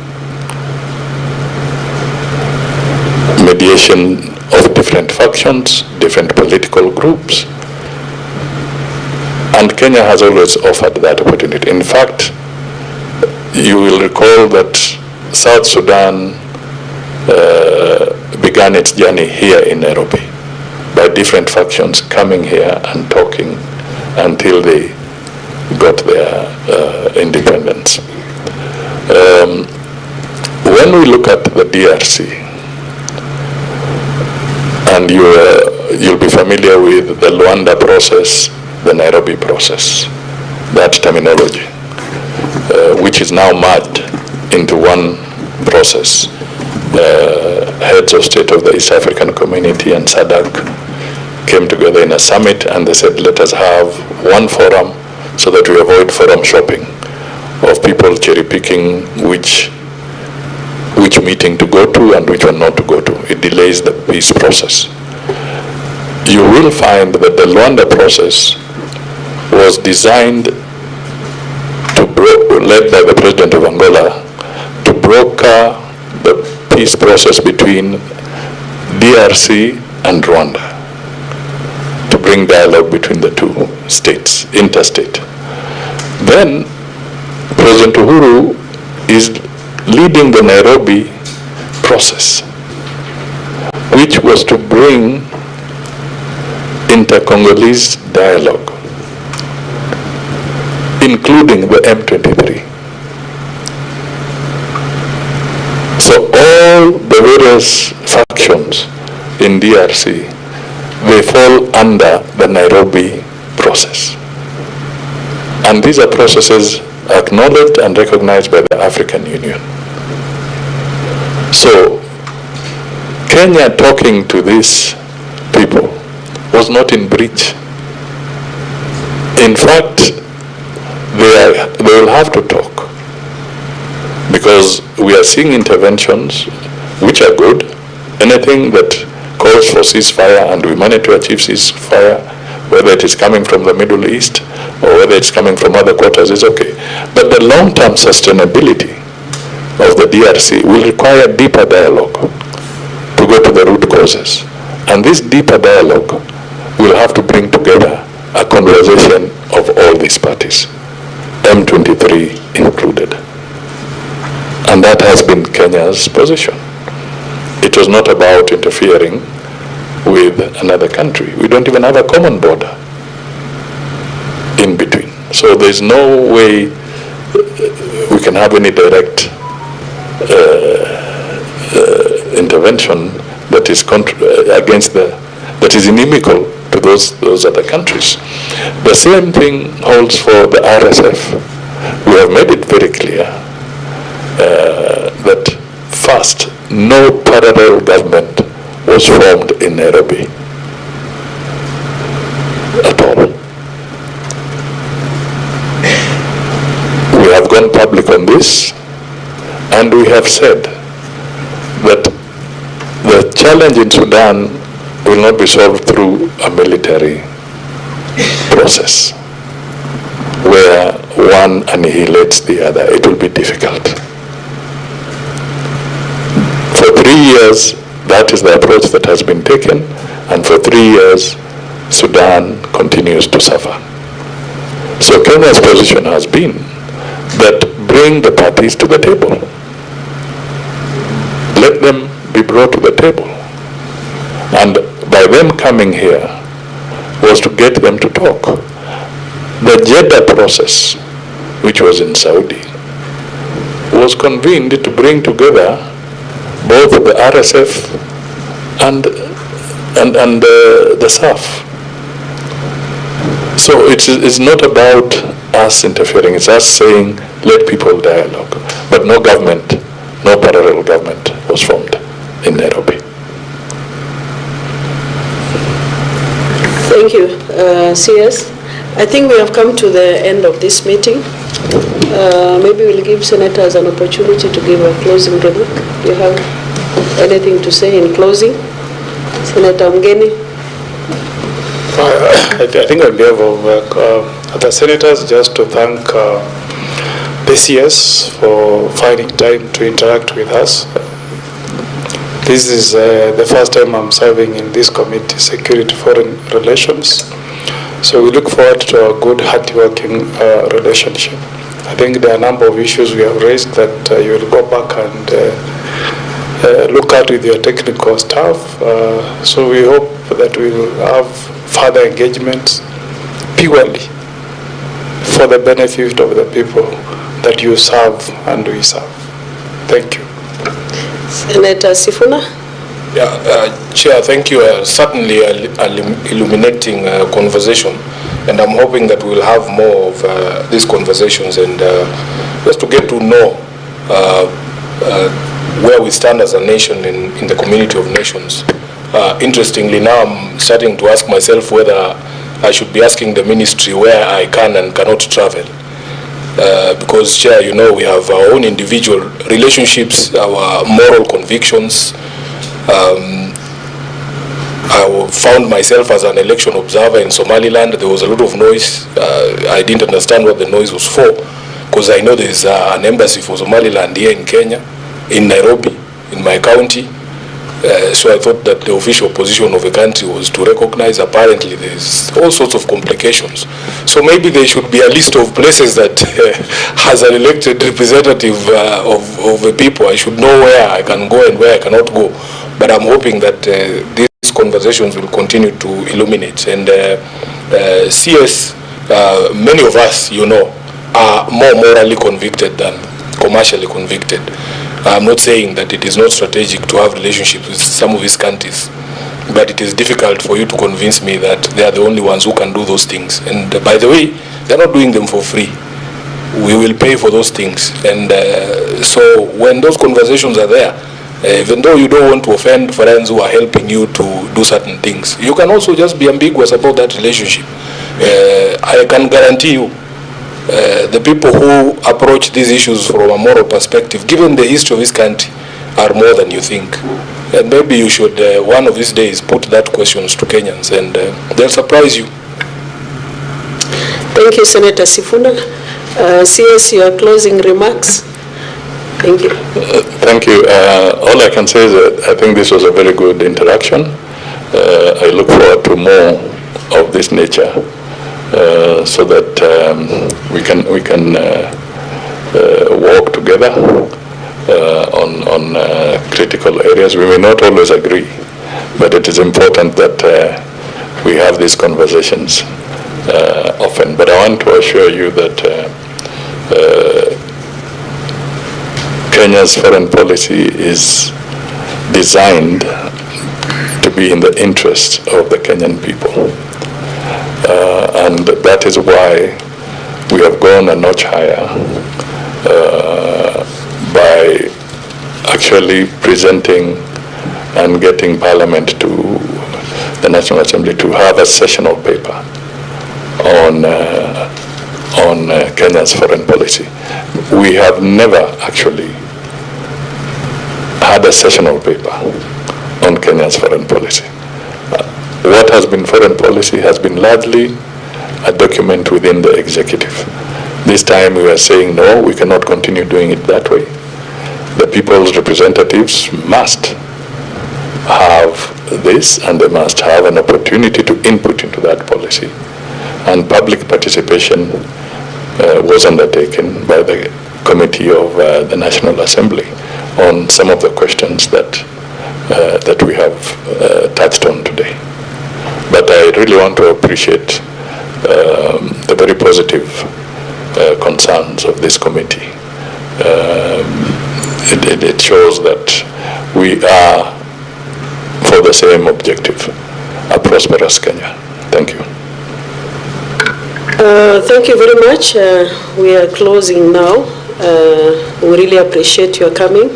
Mediation of different factions, different political groups. And Kenya has always offered that opportunity. In fact, you will recall that South Sudan began its journey here in Nairobi by different factions coming here and talking until they got their independence. When we look at the DRC, and you'll be familiar with the Luanda process, the Nairobi process, that terminology, which is now merged into one process. Heads of state of the East African Community and SADC came together in a summit and they said, let us have one forum so that we avoid forum shopping of people cherry picking which meeting to go to and which one not to go to. It delays the peace process. You will find that the Luanda process was designed led by the president of Angola to broker the peace process between DRC and Rwanda, to bring dialogue between the two states, interstate. Then President Uhuru is leading the Nairobi process, which was to bring inter-Congolese dialogue, including the M23. So all the various factions in DRC, they fall under the Nairobi process. And these are processes acknowledged and recognized by the African Union. So Kenya talking to these people was not in breach. In fact, they will have to talk, because we are seeing interventions which are good. Anything that calls for ceasefire and we manage to achieve ceasefire, whether it is coming from the Middle East or whether it's coming from other quarters, is okay. But the long-term sustainability of the DRC will require deeper dialogue to go to the root causes. And this deeper dialogue will have to bring together a conversation of all these parties, M23 included. And that has been Kenya's position. It was not about interfering with another country. We don't even have a common border in between. So there's no way we can have any direct intervention that is that is inimical to those other countries. The same thing holds for the RSF. We have made it very clear that first, no parallel government was formed in Nairobi at all. We have gone public on this, and we have said that the challenge in Sudan will not be solved through a military process where one annihilates the other. It will be difficult. For 3 years, that is the approach that has been taken, and for 3 years, Sudan continues to suffer. So Kenya's position has been that bring the parties to the table. Let them be brought to the table. And by them coming here was to get them to talk. The Jeddah process, which was in Saudi, was convened to bring together both the RSF and and the SAF. So it's not about us interfering, it's us saying, let people dialogue. But no government, no parallel government was formed in Nairobi. Thank you, CS. I think we have come to the end of this meeting. Maybe we'll give senators an opportunity to give a closing remark. Do you have anything to say in closing? Senator Mgeni? I think on behalf of the senators, just to thank the CS for finding time to interact with us. This is the first time I'm serving in this committee, Security Foreign Relations. So we look forward to a good, hearty working relationship. I think there are a number of issues we have raised that you will go back and look at with your technical staff. So we hope that we will have further engagements purely for the benefit of the people that you serve and we serve. Thank you. Senator Sifuna? Yeah, Chair, thank you. Certainly illuminating conversation, and I'm hoping that we'll have more of these conversations and just to get to know where we stand as a nation in the community of nations. Interestingly, now I'm starting to ask myself whether I should be asking the ministry where I can and cannot travel. Because, Chair, you know, we have our own individual relationships, our moral convictions. I found myself as an election observer in Somaliland. There was a lot of noise. I didn't understand what the noise was for, because I know there's an embassy for Somaliland here in Kenya, in Nairobi, in my county. So I thought that the official position of a country was to recognize. Apparently there's all sorts of complications. So maybe there should be a list of places that has an elected representative of the people. I should know where I can go and where I cannot go. But I'm hoping that these conversations will continue to illuminate. And CS, many of us, you know, are more morally convicted than commercially convicted. I'm not saying that it is not strategic to have relationships with some of these countries, but it is difficult for you to convince me that they are the only ones who can do those things. And by the way, they're not doing them for free. We will pay for those things. And so when those conversations are there, even though you don't want to offend friends who are helping you to do certain things, you can also just be ambiguous about that relationship. I can guarantee you, the people who approach these issues from a moral perspective, given the history of this country, are more than you think. And maybe you should, one of these days, put that questions to Kenyans, and they'll surprise you. Thank you, Senator Sifuna. CS, your closing remarks. Thank you. Thank you. All I can say is that I think this was a very good interaction. I look forward to more of this nature. So that we can work together on critical areas. We may not always agree, but it is important that we have these conversations often. But I want to assure you that Kenya's foreign policy is designed to be in the interest of the Kenyan people. And that is why we have gone a notch higher by actually presenting and getting Parliament to the National Assembly to have a sessional paper on Kenya's foreign policy. We have never actually had a sessional paper on Kenya's foreign policy. What has been foreign policy has been largely a document within the executive. This time we are saying, no, we cannot continue doing it that way. The people's representatives must have this, and they must have an opportunity to input into that policy. And public participation was undertaken by the Committee of the National Assembly on some of the questions that we have touched on today. But I really want to appreciate the very positive concerns of this committee. It shows that we are for the same objective, a prosperous Kenya. Thank you. Thank you very much. We are closing now. We really appreciate your coming.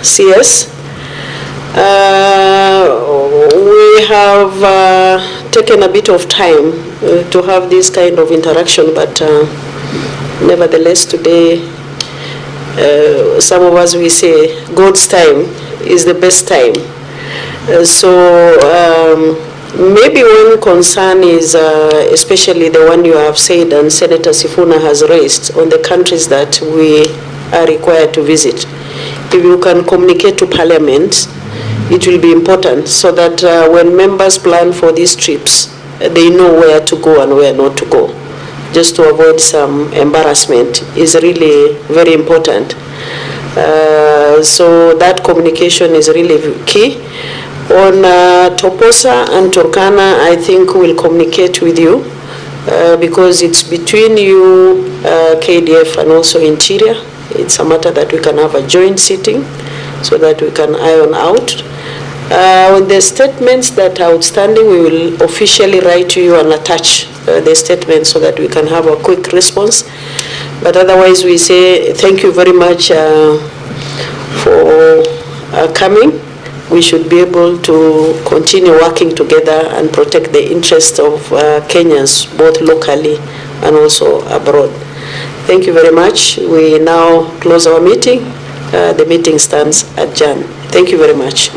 CS. We have taken a bit of time to have this kind of interaction, but nevertheless today, some of us, we say God's time is the best time. Maybe one concern is especially the one you have said and Senator Sifuna has raised on the countries that we are required to visit. If you can communicate to Parliament, it will be important so that when members plan for these trips, they know where to go and where not to go. Just to avoid some embarrassment is really very important. So that communication is really key. On Toposa and Turkana, I think we'll communicate with you because it's between you, KDF, and also Interior. It's a matter that we can have a joint sitting so that we can iron out. On the statements that are outstanding, we will officially write to you and attach the statement so that we can have a quick response. But otherwise, we say thank you very much for coming. We should be able to continue working together and protect the interests of Kenyans, both locally and also abroad. Thank you very much. We now close our meeting. The meeting stands adjourned. Thank you very much.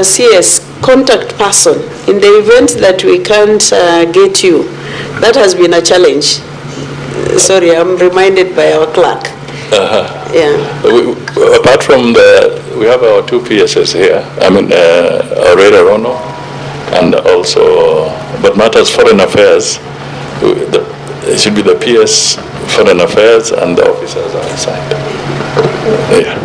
CS, contact person. In the event that we can't get you, that has been a challenge. Sorry, I'm reminded by our clerk. Yeah. Apart from we have our two PSs here. I mean, Aurora Rono, and also, but matters foreign affairs. It should be the PS foreign affairs and the officers are assigned. Yeah.